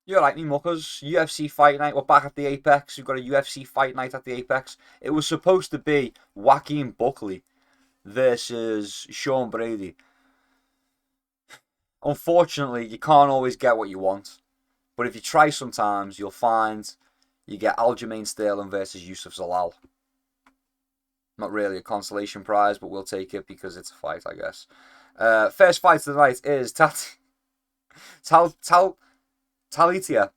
You're right, me muckers. UFC Fight Night. We're back at the Apex. We've got a UFC Fight Night at the Apex. It was supposed to be Joaquin Buckley versus Sean Brady. Unfortunately, you can't always get what you want. But if you try sometimes, you'll find you get Aljamain Sterling versus Youssef Zalal. Not really a consolation prize, but we'll take it because it's a fight, I guess. First fight of the night is Talitia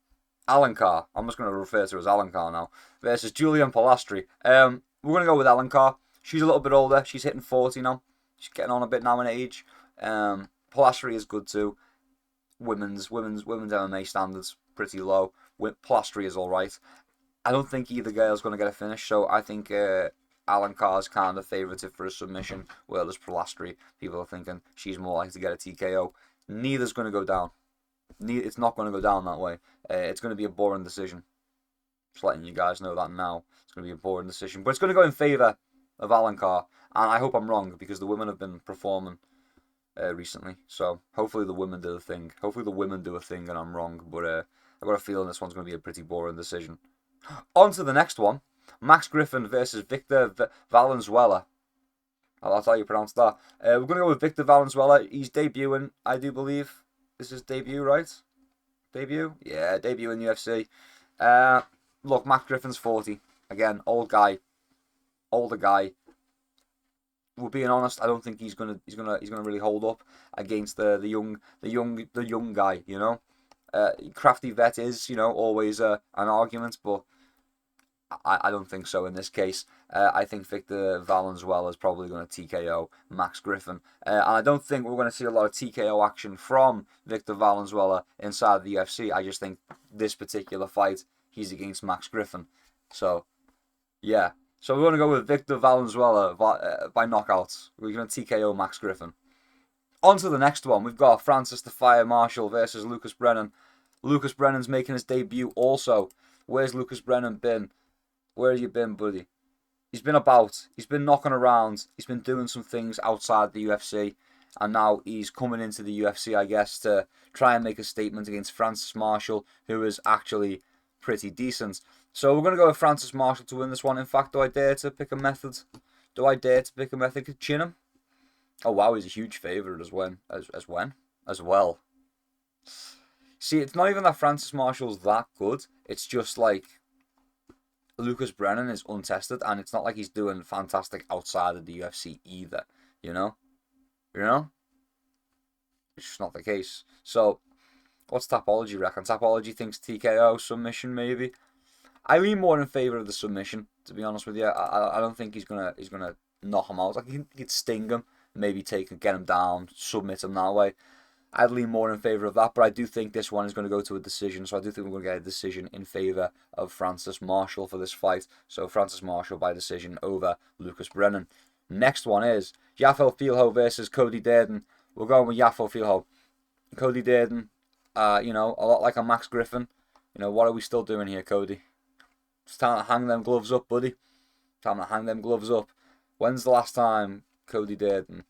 Alencar. I'm just going to refer to her as Alencar now. Versus Julian Polastri. We're going to go with Alencar. She's a little bit older. She's hitting 40 now. She's getting on a bit now in age. Polastri is good too. Women's MMA standards pretty low. Polastri is all right. I don't think either girl's going to get a finish, so I think Alencar's kind of favoured for a submission, whereas Polastri, people are thinking she's more likely to get a TKO. Neither's going to go down. It's not going to go down that way. It's going to be a boring decision. Just letting you guys know that now. It's going to be a boring decision. But it's going to go in favour of Alencar. And I hope I'm wrong because the women have been performing recently. So hopefully the women do the thing. Hopefully the women do a thing and I'm wrong. But I've got a feeling this one's going to be a pretty boring decision. On to the next one. Max Griffin versus Victor Valenzuela. That's how you pronounce that. We're going to go with Victor Valenzuela. He's debuting, I do believe. This is debut, right? Debut? Yeah, debut in the UFC. Look, Matt Griffin's 40. Again, old guy. Older guy. We're being honest, I don't think he's gonna really hold up against the young guy, you know? Crafty vet is, always an argument, but I don't think so in this case. I think Victor Valenzuela is probably going to TKO Max Griffin. And I don't think we're going to see a lot of TKO action from Victor Valenzuela inside the UFC. I just think this particular fight, he's against Max Griffin. So, yeah. So we're going to go with Victor Valenzuela by knockout. We're going to TKO Max Griffin. On to the next one. We've got Francis the Fire Marshall versus Lucas Brennan. Lucas Brennan's making his debut also. Where's Lucas Brennan been? Where have you been, buddy? He's been about. He's been knocking around. He's been doing some things outside the UFC. And now he's coming into the UFC, I guess, to try and make a statement against Francis Marshall, who is actually pretty decent. So we're going to go with Francis Marshall to win this one. In fact, do I dare to pick a method? Do I dare to pick a method? Could chin him? Oh, wow, he's a huge favourite as well. See, it's not even that Francis Marshall's that good. It's just like Lucas Brennan is untested, and it's not like he's doing fantastic outside of the UFC either. You know, it's just not the case. So, what's Tapology reckon? Tapology thinks TKO submission maybe. I lean more in favor of the submission, to be honest with you. I don't think he's gonna knock him out. Like he could sting him, maybe get him down, submit him that way. I'd lean more in favour of that, but I do think this one is going to go to a decision, so I do think we're going to get a decision in favour of Francis Marshall for this fight. So Francis Marshall by decision over Lucas Brennan. Next one is Yafel Filho versus Cody Durden. We're going with Yafel Filho. Cody Durden, a lot like a Max Griffin. What are we still doing here, Cody? It's time to hang them gloves up, buddy. Time to hang them gloves up. When's the last time Cody Durden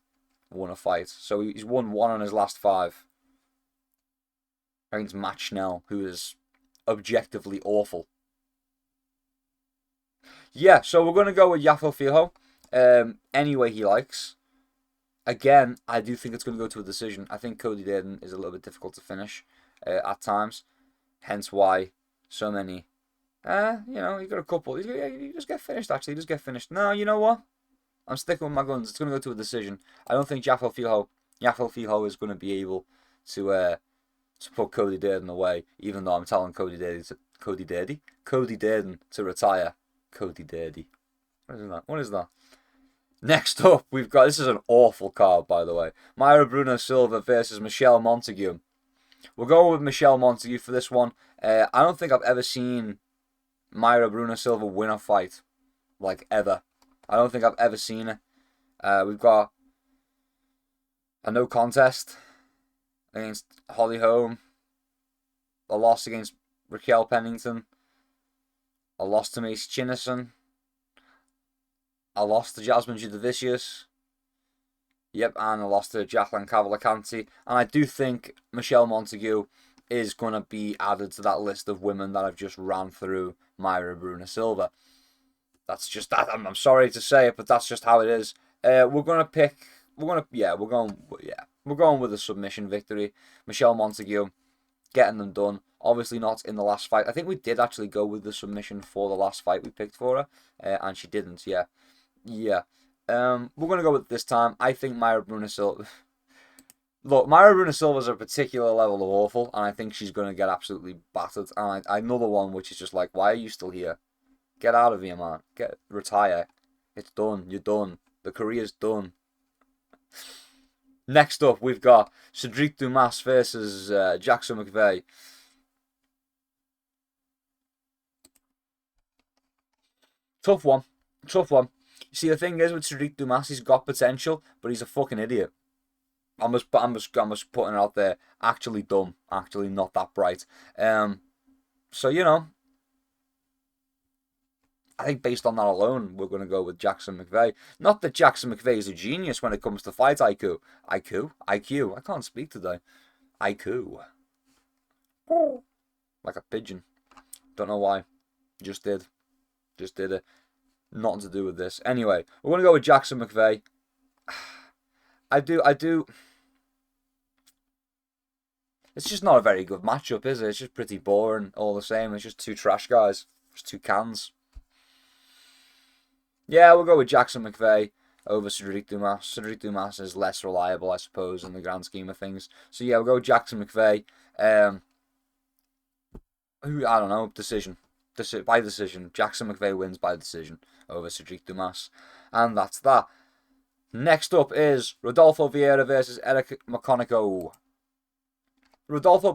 won a fight? So he's won one on his last 5 against Matt Schnell, who is objectively awful. Yeah, so we're going to go with Yafel Filho any way he likes. Again, I do think it's going to go to a decision. I think Cody Durden is a little bit difficult to finish at times. Hence why so many... you got a couple. You just get finished, actually. Just get finished. No, you know what? I'm sticking with my guns. It's going to go to a decision. I don't think Yafel Filho is going to be able to put Cody Durden away, even though I'm telling Cody Durden to retire. Cody Durden. What is that? Next up, we've got, this is an awful card, by the way. Myra Bruno Silva versus Michelle Montague. We're going with Michelle Montague for this one. I don't think I've ever seen Myra Bruno Silva win a fight, like ever. I don't think I've ever seen it. We've got a no contest against Holly Holm, a loss against Raquel Pennington, a loss to Mace Chinnison, a loss to Jasmine Judavicius, and a loss to Jacqueline Cavalcanti. And I do think Michelle Montague is going to be added to that list of women that I've just ran through Mayra Bruna Silva. That's just that. I'm sorry to say it, but that's just how it is. We're going to pick... We're going with a submission victory. Michelle Montague getting them done. Obviously not in the last fight. I think we did actually go with the submission for the last fight we picked for her, and she didn't. Yeah. We're gonna go with it this time. I think Mayra Bruna Silva. Look, Mayra Bruna Silva's a particular level of awful, and I think she's gonna get absolutely battered. And another one which is just like, why are you still here? Get out of here, man. Retire. It's done. You're done. The career's done. Next up, we've got Cedric Dumas versus Jackson McVeigh. Tough one. You see, the thing is with Cedric Dumas, he's got potential, but he's a fucking idiot. I'm just putting it out there. Actually dumb. Actually not that bright. So, you know, I think based on that alone, we're going to go with Jackson McVeigh. Not that Jackson McVeigh is a genius when it comes to fight IQ. IQ? I can't speak today. IQ. Like a pigeon. Don't know why. Just did it. Nothing to do with this. Anyway, we're going to go with Jackson McVeigh. I do. It's just not a very good matchup, is it? It's just pretty boring all the same. It's just two trash guys. Just two cans. Yeah, we'll go with Jackson McVeigh over Cedric Dumas. Cedric Dumas is less reliable, I suppose, in the grand scheme of things. So yeah, we'll go with Jackson McVeigh. I don't know, decision. By decision. Jackson McVeigh wins by decision over Cedric Dumas. And that's that. Next up is Rodolfo Vieira versus Eric McConaughey. Rodolfo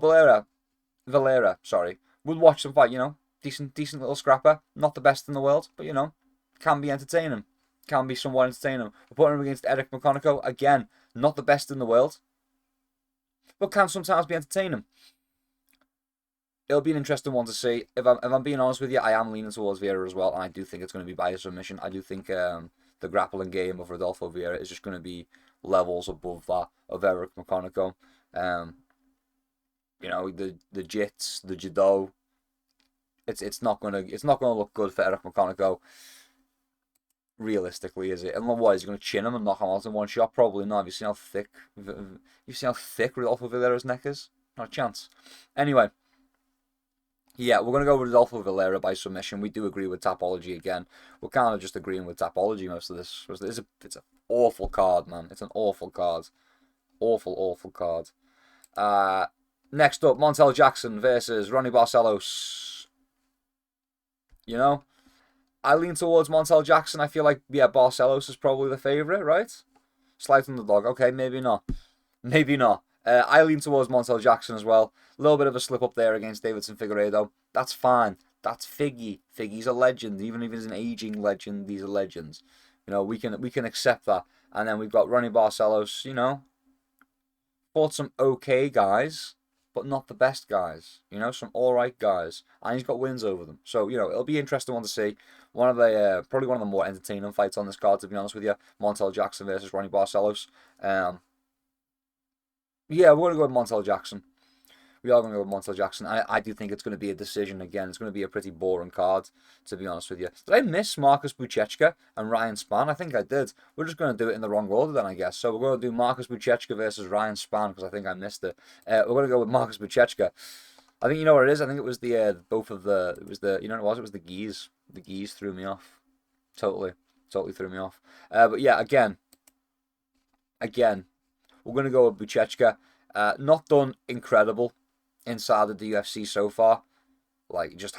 Valera, sorry. Would watch some fight, you know. Decent little scrapper. Not the best in the world, but you know. Can be entertaining. Can be somewhat entertaining. We're putting him against Eric McConaughey. Again, not the best in the world, but can sometimes be entertaining. It'll be an interesting one to see. If I'm being honest with you, I am leaning towards Vieira as well, and I do think it's going to be by a submission. I do think the grappling game of Rodolfo Vieira is just going to be levels above that of Eric McConaughey. You know, the jits, the judo. It's not gonna look good for Eric McConaughey. Realistically, is it? And what, is he going to chin him and knock him out in one shot? Probably not. Have you seen how thick Rodolfo Vieira's neck is? Not a chance. Anyway, yeah, we're going to go with Rodolfo Vieira by submission. We do agree with Tapology again. We're kind of just agreeing with Tapology most of this. It's an awful card, man. It's an awful card. Awful card. Next up, Montel Jackson versus Ronnie Barcelos. You know? I lean towards Montel Jackson. I feel like, yeah, Barcelos is probably the favourite, right? Slight underdog. Okay, maybe not. I lean towards Montel Jackson as well. A little bit of a slip up there against Davidson Figueiredo. That's fine. That's Figgy. Figgy's a legend. Even if he's an aging legend, these are legends. You know, we can accept that. And then we've got Ronnie Barcelos, you know. Fought some okay guys, but not the best guys. You know, some alright guys. And he's got wins over them. So, you know, it'll be an interesting one to see. Probably one of the more entertaining fights on this card, to be honest with you. Montel Jackson versus Ronnie Barcelos. Yeah, we're going to go with Montel Jackson. We are going to go with Montel Jackson. I do think it's going to be a decision again. It's going to be a pretty boring card, to be honest with you. Did I miss Marcus Buchechka and Ryan Spann? I think I did. We're just going to do it in the wrong order then, I guess. So we're going to do Marcus Buchechka versus Ryan Spann, because I think I missed it. We're going to go with Marcus Buchechka. I think you know what it is. I think it was the both of the. It was the, you know what it was. It was the geese. The geese threw me off. Totally threw me off. But yeah, again, we're gonna go with Buchechka. Not done incredible inside of the UFC so far. Like, just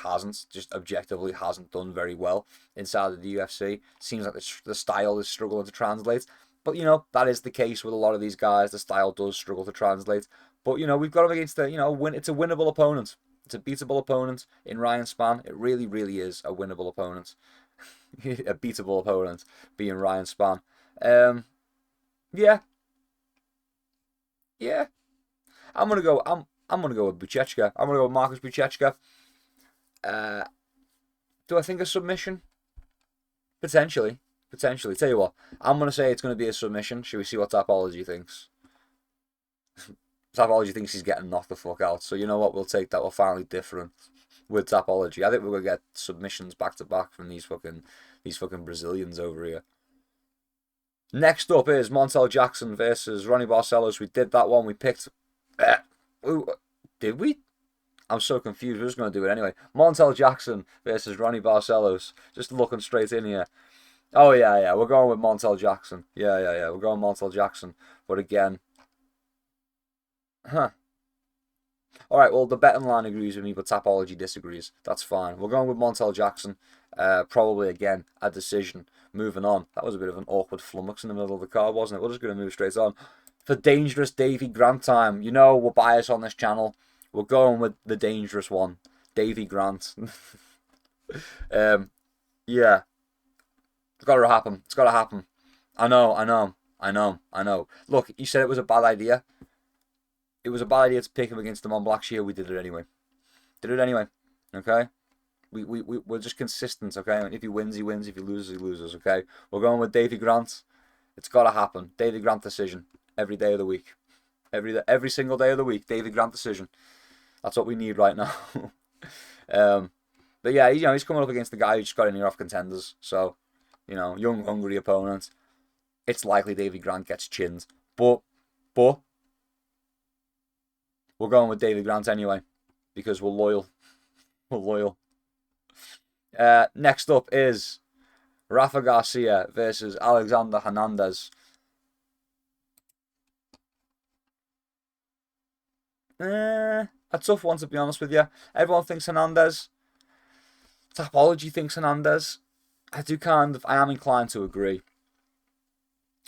objectively hasn't done very well inside of the UFC. Seems like the style is struggling to translate. But, you know, that is the case with a lot of these guys. The style does struggle to translate. But, you know, we've got him against it's a winnable opponent. It's a beatable opponent in Ryan Spann. It really, really is a winnable opponent. A beatable opponent being Ryan Spann. Yeah. I'm gonna go with Buchechka. I'm gonna go with Marcus Buchechka. Do I think a submission? Potentially. Tell you what, I'm gonna say it's gonna be a submission. Should we see what Tapology thinks? Tapology thinks he's getting knocked the fuck out. So you know what? We'll take that. We're finally different with Tapology. I think we're gonna get submissions back to back from these fucking Brazilians over here. Next up is Montel Jackson versus Ronnie Barcelos. We did that one. We picked. Did we? I'm so confused. We're just going to do it anyway. Montel Jackson versus Ronnie Barcelos. Just looking straight in here. Oh, yeah. We're going with Montel Jackson. Yeah. We're going Montel Jackson. But again. All right, well, the betting line agrees with me, but Tapology disagrees. That's fine. We're going with Montel Jackson. Probably, again, a decision. Moving on. That was a bit of an awkward flummox in the middle of the card, wasn't it? We're just going to move straight on. For dangerous Davy Grant time. You know we're biased on this channel. We're going with the dangerous one. Davy Grant. Yeah. It's got to happen. It's got to happen. I know. Look, you said it was a bad idea. It was a bad idea to pick him against the Mont Blackshear. We did it anyway. Okay? We're just consistent, okay? If he wins, he wins. If he loses, he loses, okay? We're going with Davy Grant. It's got to happen. Davy Grant decision. Every day of the week. Every single day of the week. Davy Grant decision. That's what we need right now. But yeah, he's coming up against the guy who just got in here off contenders. So, young, hungry opponent. It's likely Davy Grant gets chinned. But we're going with Davy Grant anyway. Because we're loyal. Next up is Rafa Garcia versus Alexander Hernandez. A tough one, to be honest with you. Everyone thinks Hernandez. Tapology thinks Hernandez. I am inclined to agree.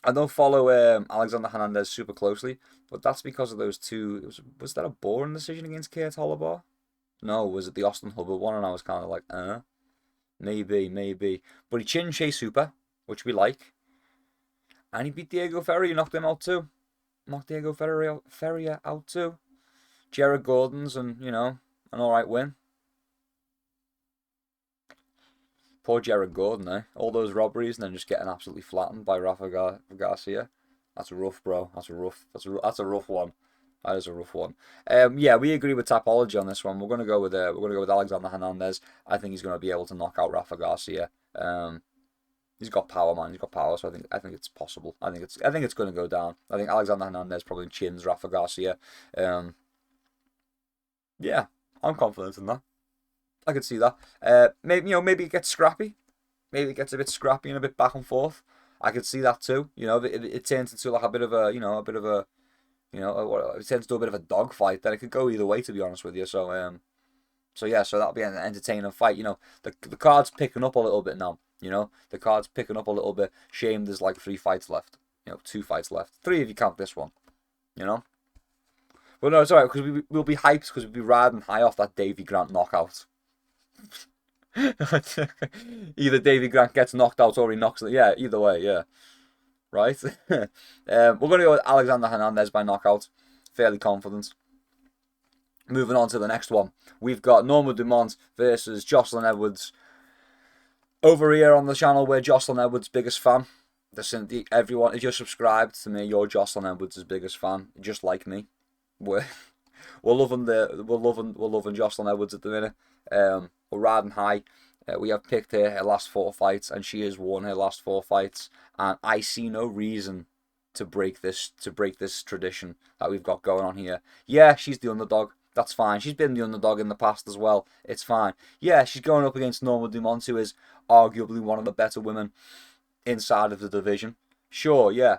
I don't follow Alexander Hernandez super closely, but that's because of those two. Was that a boring decision against Keith Holloway? No, was it the Austin Hubbard one? And I was kind of like, maybe. But he chinned Shea Super, which we like. And he beat Diego Ferreira, knocked him out too. Knocked Diego Ferreira out too. Jared Gordon's and, an alright win. Poor Jared Gordon, eh? All those robberies and then just getting absolutely flattened by Rafa Garcia. That's rough, bro. That's a rough one. That is a rough one. Yeah, we agree with Tapology on this one. We're gonna go with Alexander Hernandez. I think he's gonna be able to knock out Rafa Garcia. He's got power, man. He's got power, so I think it's possible. I think it's gonna go down. I think Alexander Hernandez probably chins Rafa Garcia. Yeah, I'm confident in that. I could see that. Maybe it gets scrappy. Maybe it gets a bit scrappy and a bit back and forth. I could see that too. It turns into like a bit of a, it turns into a bit of a dogfight. Then it could go either way, to be honest with you. So that'll be an entertaining fight. The card's picking up a little bit now. The card's picking up a little bit. Shame there's like 3 fights left. 2 fights left. 3 if you count this one. But no, it's alright, because we'll be hyped because we'll be riding high off that Davy Grant knockout. Either Davy Grant gets knocked out or he knocks it. Yeah, either way, yeah. Right? We're going to go with Alexander Hernandez by knockout. Fairly confident. Moving on to the next one. We've got Norma Dumont versus Jocelyn Edwards. Over here on the channel, we're Jocelyn Edwards' biggest fan. Everyone, if you're subscribed to me, you're Jocelyn Edwards' biggest fan, just like me. We're loving Jocelyn Edwards at the minute. We're riding high. We have picked her last 4 fights, and she has won her last 4 fights. And I see no reason to break this tradition that we've got going on here. Yeah, she's the underdog. That's fine. She's been the underdog in the past as well. It's fine. Yeah, she's going up against Norma Dumont, who is arguably one of the better women inside of the division. Sure, yeah.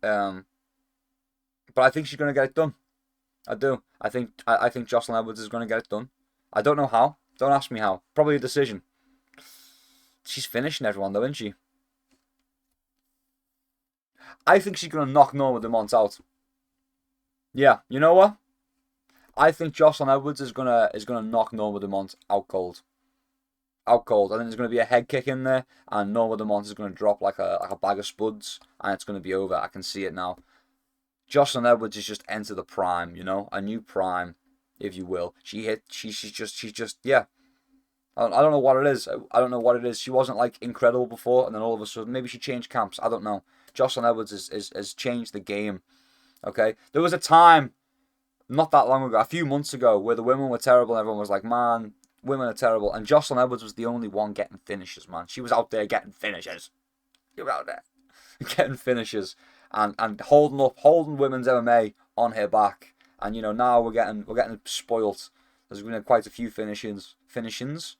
But I think she's going to get it done. I do. I think Jocelyn Edwards is going to get it done. I don't know how. Don't ask me how. Probably a decision. She's finishing everyone though, isn't she? I think she's going to knock Norma Dumont out. Yeah, you know what? I think Jocelyn Edwards is gonna knock Norma Dumont out cold. Out cold. I think there's going to be a head kick in there, and Norma Dumont is going to drop like a bag of spuds, and it's going to be over. I can see it now. Jocelyn Edwards has just entered the prime, a new prime, if you will. She's just, yeah. I don't know what it is. She wasn't like incredible before, and then all of a sudden, maybe she changed camps. I don't know. Jocelyn Edwards has changed the game. Okay, there was a time not that long ago, a few months ago, where the women were terrible and everyone was like, man, women are terrible. And Jocelyn Edwards was the only one getting finishes, man. She was out there getting finishes. She was out there getting finishes and holding women's MMA on her back. And now we're getting spoilt. There's been quite a few finishes in women's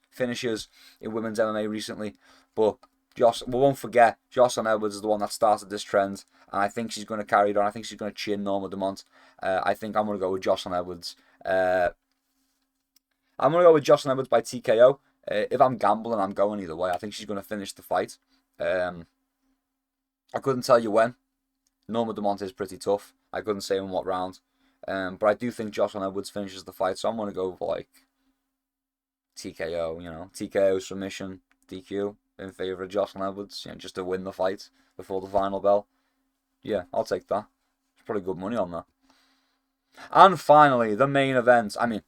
MMA recently, but we won't forget Jocelyn Edwards is the one that started this trend, and I think she's going to carry it on. I think she's going to chin Norma Dumont. I think I'm going to go with Jocelyn Edwards. I'm going to go with Jocelyn Edwards by TKO. If I'm gambling, I'm going either way. I think she's going to finish the fight. I couldn't tell you when. Norma Dumont is pretty tough. I couldn't say in what round. But I do think Jocelyn Edwards finishes the fight, so I'm going to go for TKO, TKO submission, DQ in favour of Jocelyn Edwards, just to win the fight before the final bell. Yeah, I'll take that. It's probably good money on that. And finally, the main event. Aljamain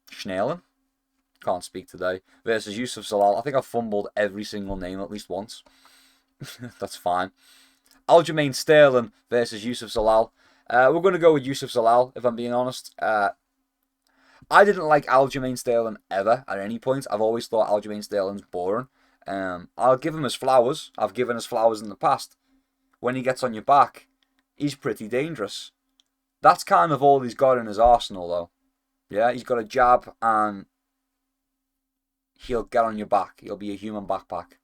Snellen, can't speak today, versus Youssef Zalal. I think I've fumbled every single name at least once. That's fine. Aljamain Sterling versus Youssef Zalal. We're going to go with Youssef Zalal, if I'm being honest. I didn't like Aljamain Sterling ever at any point. I've always thought Aljamain Sterling's boring. I'll give him his flowers. I've given his flowers in the past. When he gets on your back, he's pretty dangerous. That's kind of all he's got in his arsenal, though. Yeah, he's got a jab and he'll get on your back. He'll be a human backpack.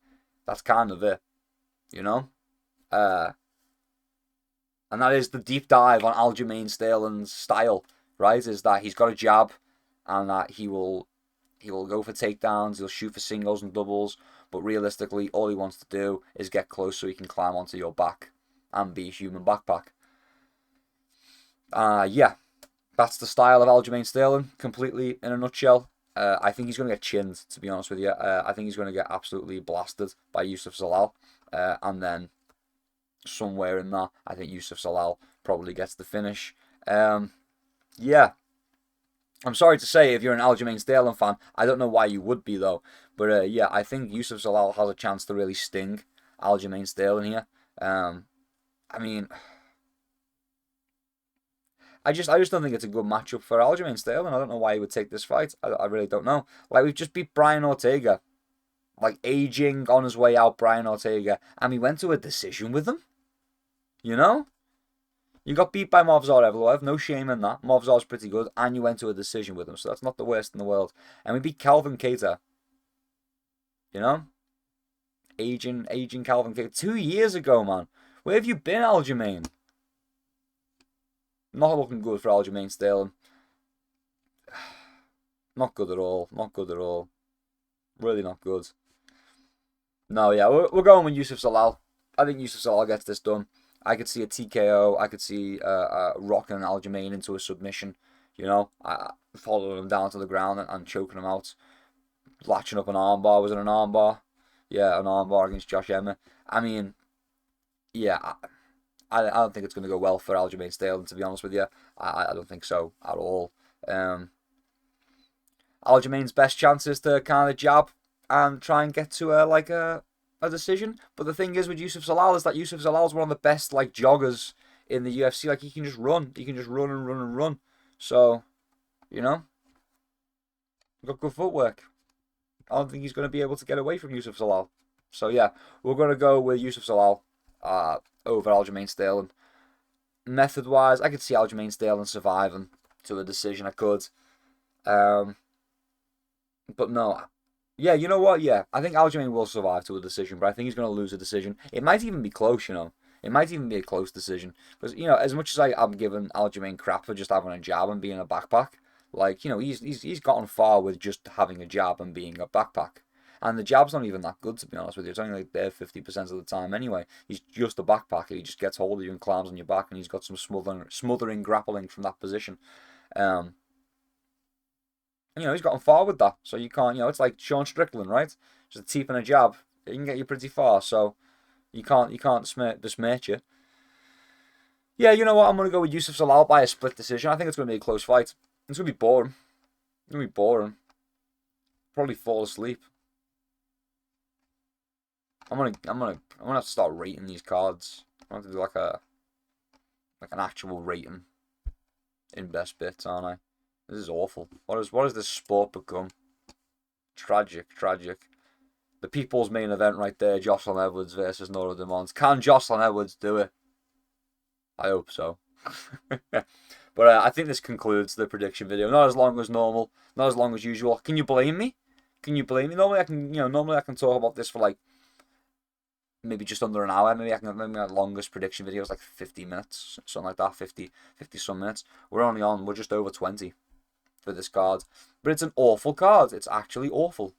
That's kind of it. And that is the deep dive on Aljamain Sterling's style, right? Is that he's got a jab and that he will go for takedowns, he'll shoot for singles and doubles, but realistically all he wants to do is get close so he can climb onto your back and be a human backpack. Yeah, that's the style of Aljamain Sterling, completely in a nutshell. I think he's going to get chinned, to be honest with you. I think he's going to get absolutely blasted by Youssef Zalal. And then somewhere in that, I think Youssef Zalal probably gets the finish. Yeah. I'm sorry to say, if you're an Aljamain Sterling fan, I don't know why you would be, though. But yeah, I think Youssef Zalal has a chance to really sting Aljamain Sterling here. I mean, I just don't think it's a good matchup for Aljamain Sterling. I don't know why he would take this fight. I really don't know. We've just beat Brian Ortega. Aging on his way out, Brian Ortega. And we went to a decision with him. You got beat by Movsar Evloev. No shame in that. Movsar's pretty good. And you went to a decision with him. So that's not the worst in the world. And we beat Calvin Kattar. Aging Calvin Kattar. 2 years ago, man. Where have you been, Aljamain? Not looking good for Aljamain Sterling. Not good at all. Not good at all. Really not good. No, yeah, we're going with Youssef Zalal. I think Youssef Zalal gets this done. I could see a TKO. I could see rocking Aljamain into a submission. Following him down to the ground and choking him out. Latching up an armbar. Was it an armbar? Yeah, an armbar against Josh Emmett. I mean, yeah, I don't think it's going to go well for Aljamain Sterling, to be honest with you. I don't think so at all. Aljamain's best chance is to kind of jab and try and get to a decision. But the thing is with Youssef Zalal is that Youssef Zalal is one of the best joggers in the UFC. He can just run. He can just run and run and run. So, got good footwork. I don't think he's going to be able to get away from Youssef Zalal. So yeah, we're going to go with Youssef Zalal over Aljamain Sterling. Method-wise, I could see Aljamain Sterling surviving to a decision. I could. But no. Yeah, you know what? Yeah, I think Aljamain will survive to a decision, but I think he's going to lose a decision. It might even be close, It might even be a close decision. Because, as much as I'm giving Aljamain crap for just having a jab and being a backpack, he's gotten far with just having a jab and being a backpack. And the jab's not even that good, to be honest with you. It's only there 50% of the time anyway. He's just a backpacker. He just gets hold of you and climbs on your back, and he's got some smothering grappling from that position. He's gotten far with that. So you can't, it's like Sean Strickland, right? Just a teep and a jab. He can get you pretty far. So you can't besmirch you. Yeah, you know what? I'm going to go with Youssef Zalal by a split decision. I think it's going to be a close fight. It's going to be boring. It's going to be boring. Probably fall asleep. I'm gonna have to start rating these cards. I'm going to do like an actual rating in best bits, aren't I? This is awful. What has this sport become? Tragic, tragic. The people's main event right there, Jocelyn Edwards versus Nora Dumont. Can Jocelyn Edwards do it? I hope so. But I think this concludes the prediction video. Not as long as normal, not as long as usual. Can you blame me? Can you blame me? Normally I can talk about this for like maybe just under an hour. Maybe my longest prediction video is like 50 minutes, something like that. 50 some minutes. We're just over 20 for this card. But it's an awful card. It's actually awful.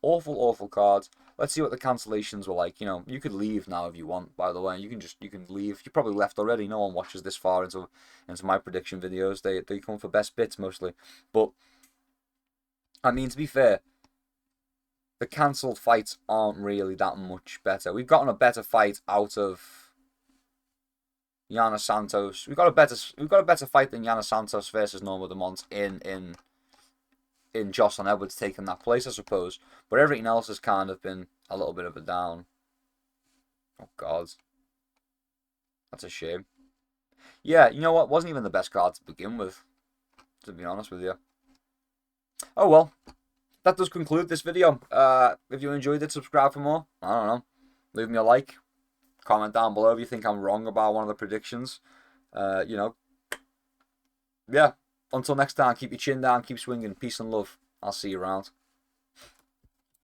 Awful card. Let's see what the cancellations were like. You could leave now if you want, by the way. You can leave. You probably left already. No one watches this far into my prediction videos. They come for best bits mostly. But I mean, to be fair, the cancelled fights aren't really that much better. We've gotten a better fight out of Yana Santos. We've got a better fight than Yana Santos versus Norma Dumont in Jocelyn Edwards taking that place, I suppose. But everything else has kind of been a little bit of a down. Oh, God. That's a shame. Yeah, you know what? Wasn't even the best card to begin with, to be honest with you. Oh, well. That does conclude this video. If you enjoyed it, subscribe for more. I don't know. Leave me a like. Comment down below if you think I'm wrong about one of the predictions. Yeah. Until next time, keep your chin down, keep swinging. Peace and love. I'll see you around.